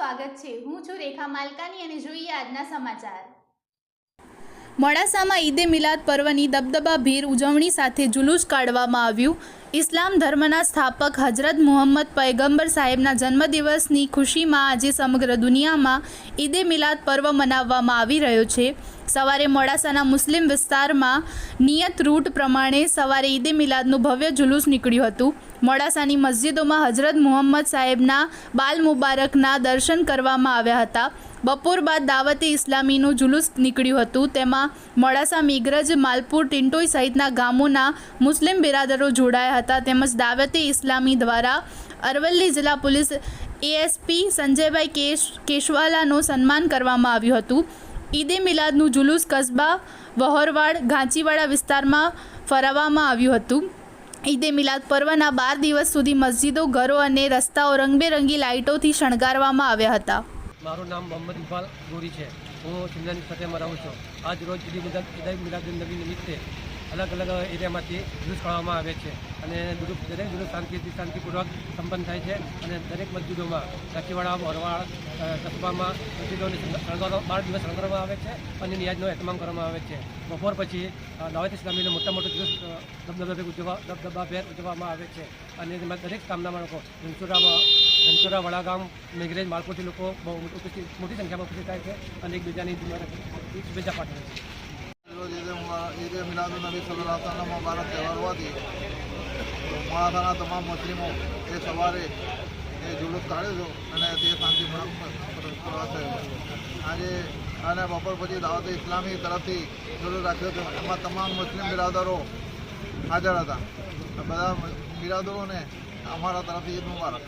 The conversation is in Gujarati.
સ્વાગત છે। હું છું રેખા માલકાની અને જોઈએ આજના સમાચાર। મોડાસામાં ઈદે મિલાદ પર્વની દબદબાભેર ઉજવણી સાથે જુલુસ કાઢવામાં આવ્યું। ઇસ્લામ ધર્મના સ્થાપક હજરત મુહમ્મદ પયગંબર સાહેબના જન્મદિવસની ખુશીમાં આજે સમગ્ર દુનિયામાં ઈદે મિલાદ પર્વ મનાવવામાં આવી રહ્યો છે। સવારે મોડાસાના મુસ્લિમ વિસ્તારમાં નિયત રૂટ પ્રમાણે સવારે ઈદે મિલાદનું ભવ્ય જુલુસ નીકળ્યું હતું। મોડાસાની મસ્જિદોમાં હજરત મુહમ્મદ સાહેબના બાલ મુબારકના દર્શન કરવામાં આવ્યા હતા। બપોર બાદ દાવતે ઇસ્લામીનું જુલુસ નીકળ્યું હતું। તેમાં મોડાસા, મેઘરજ, માલપુર, ટિન્ટોઈ સહિતના ગામોના મુસ્લિમ બિરાદરો જોડાયા હતા। તેમજ દાવતે ઇસ્લામી દ્વારા અરવલ્લી જિલ્લા પોલીસ એએસપી સંજયભાઈ કેશવાલાનું સન્માન કરવામાં આવ્યું હતું। ઈદે મિલાદનું જુલુસ કસ્બા, વહોરવાડ, ઘાંચીવાડા વિસ્તારમાં ફરાવવામાં આવ્યું હતું। ઈદે મિલાદ પર્વના 12 દિવસ સુધી મસ્જિદો, ઘરો અને રસ્તાઓ રંગબેરંગી લાઇટોથી શણગારવામાં આવ્યા હતા। મારું નામ મોહમ્મદ ઇકબાલ ગોરી છે। હું સિંધાની ફતેહમાં રહું છું। આજ રોજ ઈદ મિલાદુન્નબી નિમિત્તે અલગ અલગ એરિયામાંથી જુલુસ કાઢવામાં આવે છે અને દરેક જુલુસ શાંતિપૂર્વક સંપન્ન થાય છે અને દરેક મસ્જિદોમાં કાચીવાડા, વરવાડ, કસ્બામાં મસ્જિદોને 12 દિવસ શણગારવામાં આવે છે અને નિયાજનો એહતમામ કરવામાં આવે છે। બપોર પછી દાવત ઇસ્લામીનો મોટો જુલુસ દબદબાભેર ઉજવવામાં આવે છે અને તેમાં દરેક ગામના લોકો ધનસુરા, વડાગામ, મેઘરેજ, માલપુરથી લોકો મોટી સંખ્યામાં ઉપસ્થિત થાય છે અને એકબીજાની શુભેચ્છા પાઠવે છે। ईद मिलादुन्नबी सल्लल्लाहु अलैहि वसल्लम मुबारक त्यौहार हुआ मोड़ासाना तमाम मुस्लिमों ये सवारे जुलूस काढ़्यो અને તે શાંતિપૂર્વક પ્રવાસ થયો। આજે અને બપોર પછી દાવત ઇસ્લામી તરફથી જુલુસ રાખ્યો હતો। એમાં તમામ મુસ્લિમ બિરાદરો હાજર હતા। બધા બિરાદરોને અમારા તરફથી ઈદ મુબારક।